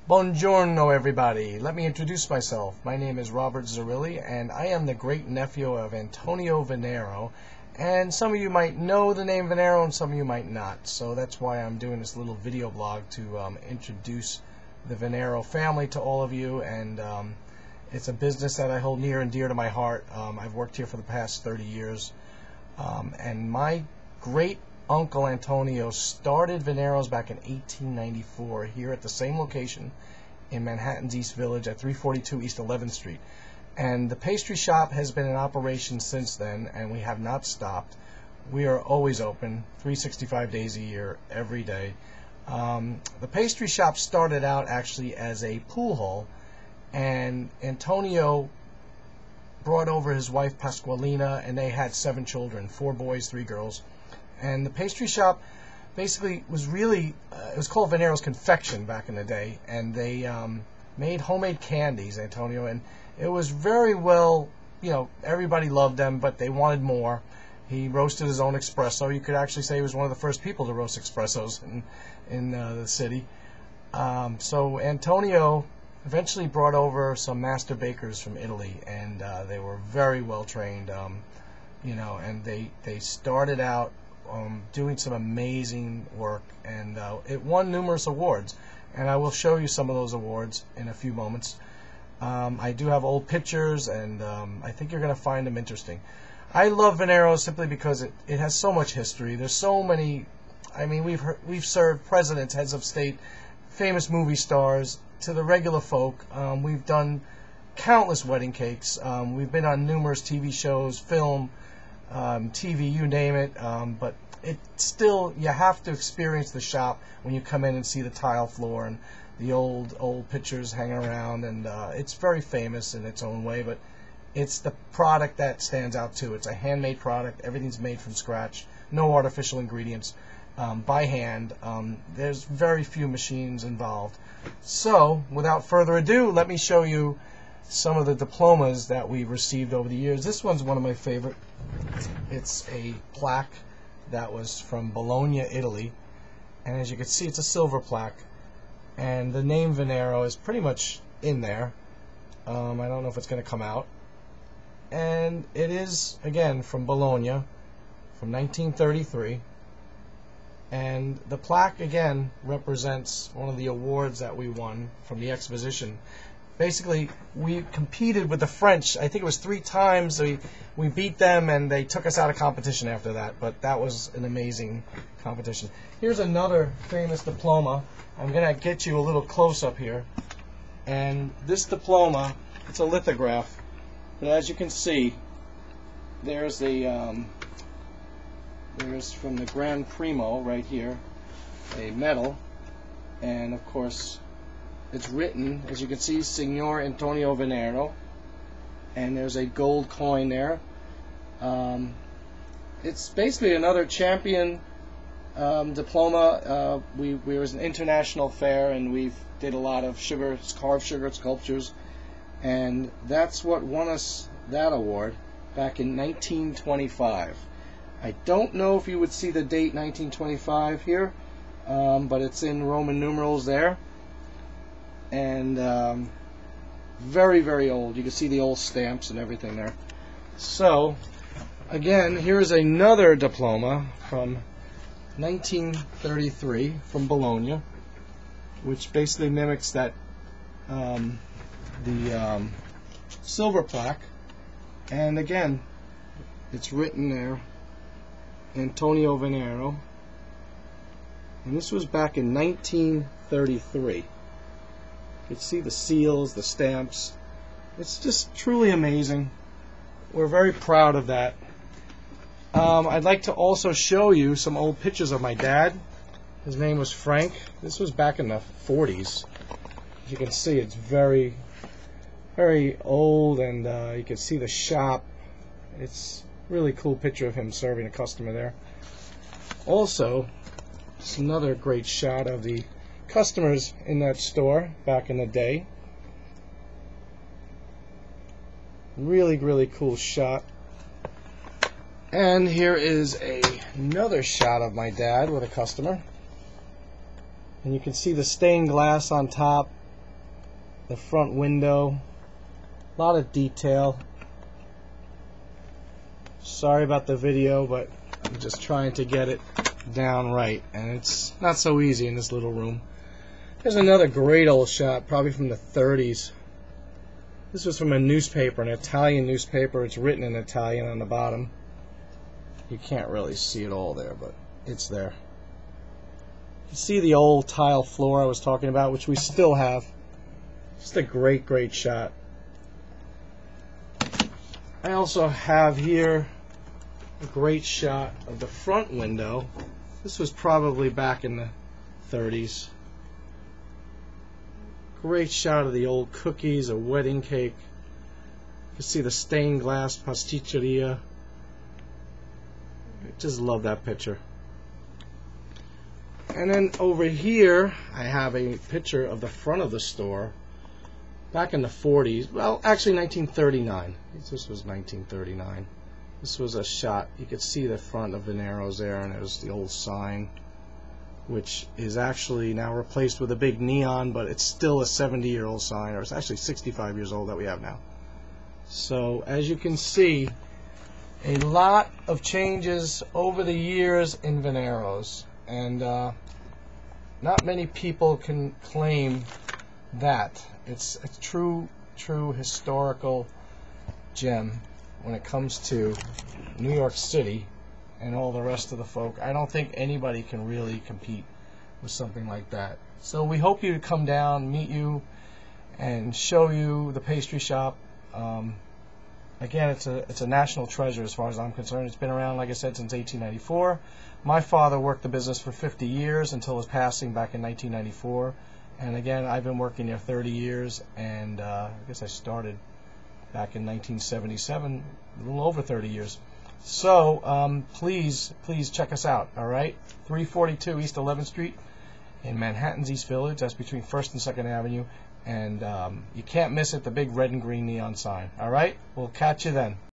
Buongiorno everybody. Let me introduce myself. My name is Robert Zerilli and I am the great nephew of Antonio Veniero, and some of you might know the name Veniero and some of you might not, so that's why I'm doing this little video blog to introduce the Veniero family to all of you. And it's a business that I hold near and dear to my heart. I've worked here for the past 30 years, and my great Uncle Antonio started Veniero's back in 1894 here at the same location in Manhattan's East Village at 342 East 11th Street. And the pastry shop has been in operation since then, and we have not stopped. We are always open, 365 days a year, every day. The pastry shop started out actually as a pool hall, and Antonio brought over his wife Pasqualina, and they had 7 children, 4 boys, 3 girls. And the pastry shop basically was really, it was called Veniero's Confection back in the day, and they made homemade candies, Antonio, and it was very well, you know, everybody loved them, but they wanted more. He roasted his own espresso. You could actually say he was one of the first people to roast espressos in the city. So Antonio eventually brought over some master bakers from Italy, and they were very well trained, you know, and they started out doing some amazing work, and it won numerous awards, and I will show you some of those awards in a few moments. I do have old pictures, and I think you're going to find them interesting. I love Veniero simply because it has so much history. There's so many. I mean, we've served presidents, heads of state, famous movie stars, to the regular folk. We've done countless wedding cakes. We've been on numerous TV shows, film, TV, you name it, but it still, you have to experience the shop when you come in and see the tile floor and the old pictures hanging around, and it's very famous in its own way, but it's the product that stands out too. It's a handmade product. Everything's made from scratch, no artificial ingredients, by hand. There's very few machines involved. So without further ado, let me show you some of the diplomas that we've received over the years. This one's one of my favorite. It's a plaque that was from Bologna, Italy, and as you can see, it's a silver plaque, and the name Veniero is pretty much in there. I don't know if it's going to come out, and it is again from Bologna from 1933, and the plaque again represents one of the awards that we won from the exposition. Basically, we competed with the French. I think it was 3 times. We beat them, and they took us out of competition after that. But that was an amazing competition. Here's another famous diploma. I'm going to get you a little close-up here. And this diploma, it's a lithograph. But as you can see, there's there's from the Grand Primo right here, a medal. And, of course, it's written, as you can see, Signor Antonio Veniero, and there's a gold coin there. It's basically another champion diploma. We was an international fair, and we did a lot of carved sugar sculptures, and that's what won us that award back in 1925. I don't know if you would see the date 1925 here, but it's in Roman numerals there. And very, very old. You can see the old stamps and everything there. So, again, here's another diploma from 1933 from Bologna, which basically mimics that the silver plaque. And again, it's written there, Antonio Veniero. And this was back in 1933. You can see the seals, the stamps. It's just truly amazing. We're very proud of that. I'd like to also show you some old pictures of my dad. His name was Frank. This was back in the 40s. As you can see, it's very, very old, and you can see the shop. It's a really cool picture of him serving a customer there. Also, it's another great shot of the customers in that store back in the day. Really, really cool shot. And here is another shot of my dad with a customer. And you can see the stained glass on top. the front window. A lot of detail. Sorry about the video, but I'm just trying to get it down right, and it's not so easy in this little room. There's another great old shot, probably from the 30s. This was from a newspaper, an Italian newspaper. It's written in Italian on the bottom. You can't really see it all there, but it's there. You see the old tile floor I was talking about, which we still have. Just a great, great shot. I also have here a great shot of the front window. This was probably back in the 30s. Great shot of the old cookies, a wedding cake. You can see the stained glass pasticceria. I just love that picture. And then over here, I have a picture of the front of the store back in the 40s. Well, actually 1939. This was 1939. This was a shot. You could see the front of Veniero's there, and there's the old sign, which is actually now replaced with a big neon, but it's still a 70-year-old sign, or it's actually 65 years old that we have now. So as you can see, a lot of changes over the years in Veniero's, and not many people can claim that. It's a true historical gem when it comes to New York City and all the rest of the folk. I don't think anybody can really compete with something like that. So we hope you to come down, meet you, and show you the pastry shop. Again, it's a national treasure as far as I'm concerned. It's been around, like I said, since 1894. My father worked the business for 50 years until his passing back in 1994. And again, I've been working there 30 years, and I guess I started back in 1977, a little over 30 years. So please check us out, all right? 342 East 11th Street in Manhattan's East Village. That's between 1st and 2nd Avenue. And you can't miss it, the big red and green neon sign. All right? We'll catch you then.